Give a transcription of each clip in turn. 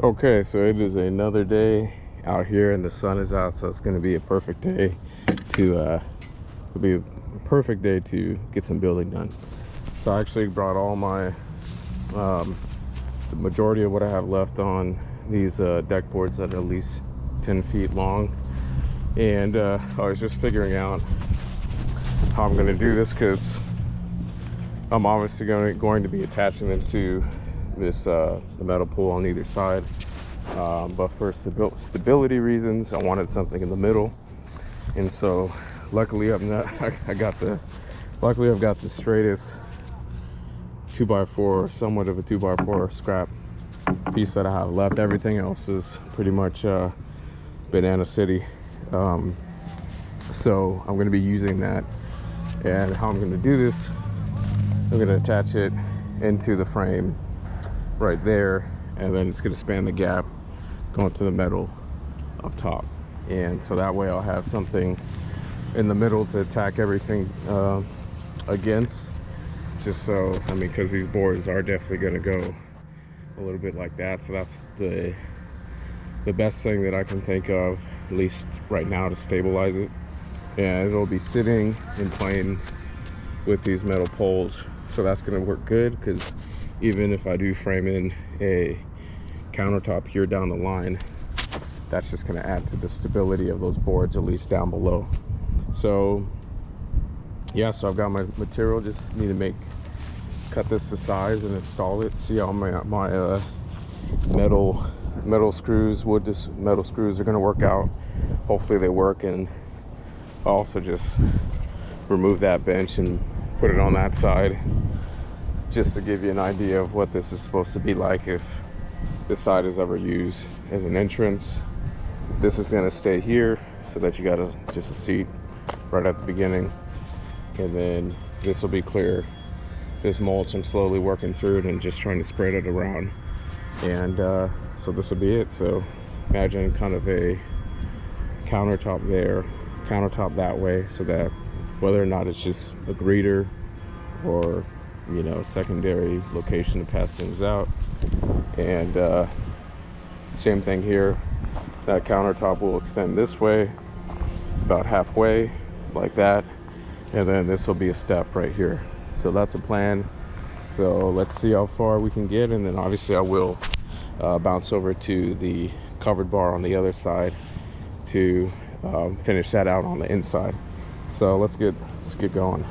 Okay, so it is another day out here and the sun is out, so it's going to be a perfect day to get some building done. So I actually brought all my the majority of what I have left on these deck boards that are at least 10 feet long, and I was just figuring out how I'm going to do this, because I'm obviously going to be attaching them to this the metal pole on either side, but for stability reasons I wanted something in the middle. And so luckily I've got the straightest 2x4, somewhat of a 2x4 scrap piece that I have left. Everything else is pretty much Banana City, so I'm going to be using that. And how I'm going to do this, I'm going to attach it into the frame right there, and then it's going to span the gap going to the metal up top. And so that way I'll have something in the middle to attack everything against, just so, I mean, because these boards are definitely going to go a little bit like that. So that's the best thing that I can think of, at least right now, to stabilize it. And it'll be sitting in plane with these metal poles, so that's going to work good, because even if I do frame in a countertop here down the line, that's just going to add to the stability of those boards, at least down below. So yeah, so I've got my material, just need to cut this to size and install it. See how my metal screws are going to work out. Hopefully they work. And I'll also just remove that bench and put it on that side, just to give you an idea of what this is supposed to be like if this side is ever used as an entrance. This is going to stay here so that you got just a seat right at the beginning, and then this will be clear. This mulch, I'm slowly working through it and just trying to spread it around, and so this will be it. So imagine kind of a countertop there, countertop that way, so that whether or not it's just a greeter or, you know, a secondary location to pass things out. And same thing here, that countertop will extend this way about halfway like that, and then this will be a step right here. So that's a plan. So let's see how far we can get, and then obviously I will bounce over to the covered bar on the other side to finish that out on the inside. So let's get going.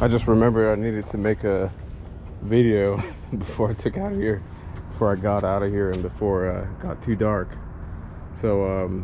I just remembered I needed to make a video before I took out of here, before I got out of here and before it got too dark. So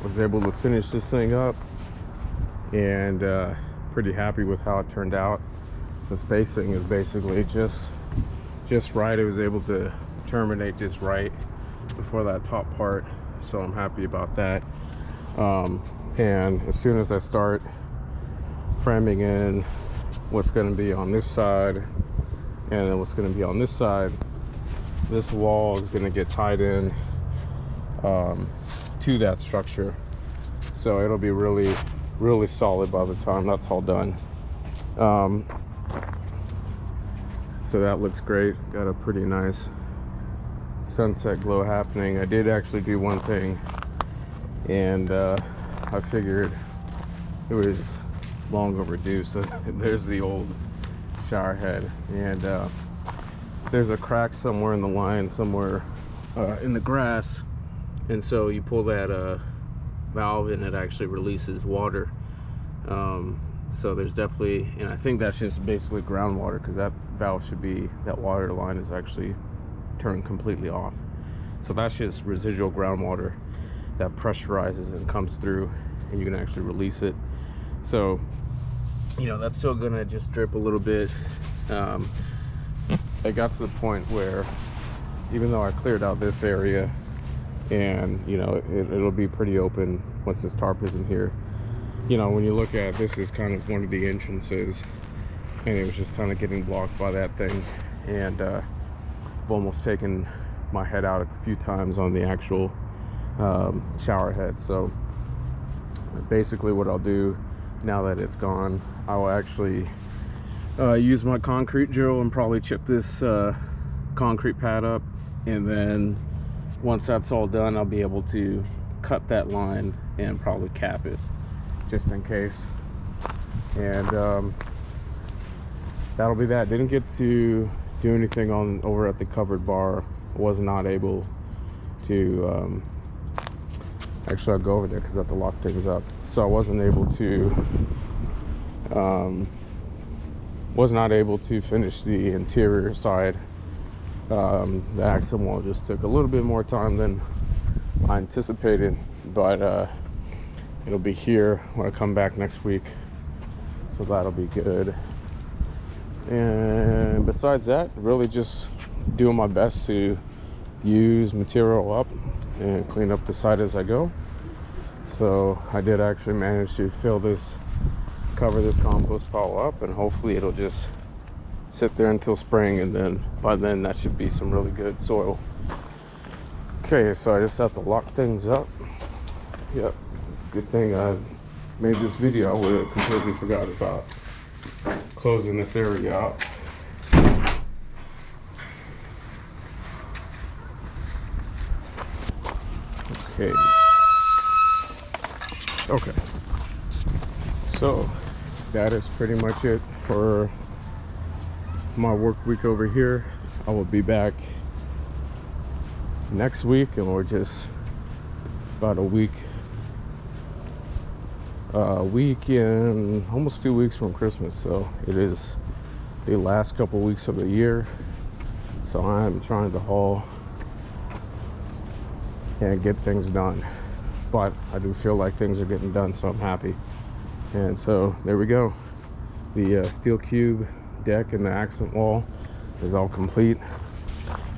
was able to finish this thing up, and pretty happy with how it turned out. The spacing is basically just right. It was able to terminate just right before that top part, so I'm happy about that. And as soon as I start framing in what's going to be on this side and then what's going to be on this side, this wall is going to get tied in to that structure, so it'll be really solid by the time that's all done. So that looks great. Got a pretty nice sunset glow happening. I did actually do one thing, and I figured it was long overdue. So there's the old shower head, and there's a crack somewhere in the line, somewhere in the grass, and so you pull that valve and it actually releases water. So there's definitely, and I think that's just basically groundwater, because that valve should be, that water line is actually turned completely off. So that's just residual groundwater that pressurizes and comes through, and you can actually release it. So, you know, that's still gonna just drip a little bit. It got to the point where, even though I cleared out this area, and you know, it'll be pretty open once this tarp is in here. You know, when you look at this, is kind of one of the entrances, and it was just kind of getting blocked by that thing, and I've almost taken my head out a few times on the actual shower head. So basically what I'll do now that it's gone, I will actually use my concrete drill and probably chip this concrete pad up, and then once that's all done, I'll be able to cut that line and probably cap it, just in case. And that'll be that. Didn't get to do anything on over at the covered bar. Was not able to actually, I'll go over there because I have to lock things up, so I wasn't able to was not able to finish the interior side. The accent wall just took a little bit more time than I anticipated, but it'll be here when I come back next week, so that'll be good. And besides that, really just doing my best to use material up and clean up the site as I go. So I did actually manage to cover this compost pile up, and hopefully it'll just sit there until spring, and then by then that should be some really good soil. Okay, so I just have to lock things up. Yep, good thing I made this video. I would have completely forgot about closing this area out. Okay, so that is pretty much it for my work week over here. I will be back next week, and we're just about a week and almost 2 weeks from Christmas, so it is the last couple weeks of the year. So I'm trying to haul and get things done, but I do feel like things are getting done, so I'm happy. And so there we go. The steel cube deck and the accent wall is all complete.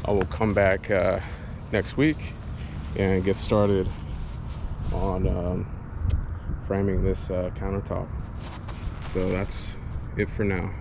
I will come back next week and get started on framing this countertop. So that's it for now.